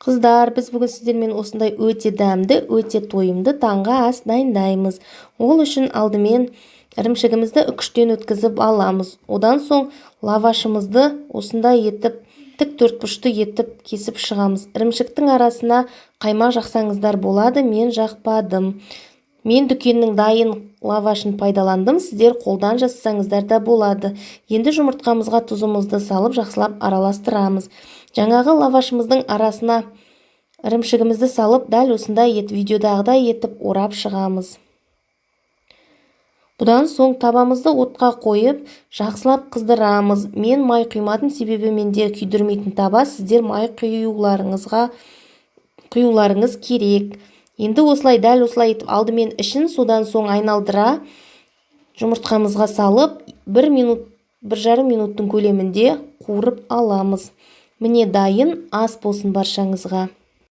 Қыздар, біз бүгін сіздермен осындай өте дәмді, өте тойымды таңғы ас дайындаймыз. Ол үшін алдымен ірімшігімізді үкіштен өткізіп аламыз. Одан соң лавашымызды осындай етіп, тік төртбұрышты етіп кесіп шығамыз. Ірімшіктің арасына қаймақ жақсаңыздар болады, мен жақпадым. Мен дүкеннің дайын лавашын пайдаландым, сіздер қолдан жасасаңыздар да болады. Енді жұмыртқамызға тұзымызды салып, жақсылап араластырамыз. Жаңағы лавашымыздың арасына ірімшігімізді салып, дәл осындай видеодағыдай етіп орап шығамыз. Бұдан соң табамызды отқа қойып, жақсылап қыздырамыз. Мен май құймадым, себебі менде күйдірмейтін таба, сіздер май құюларыңыз керек. Енді осылай дәл осылай етіп алдымен ішін, содан соң айналдыра жұмыртқамызға салып, 1-1,5 минуттың көлемінде қуырып аламыз. Міне дайын ас болсын баршаңызға.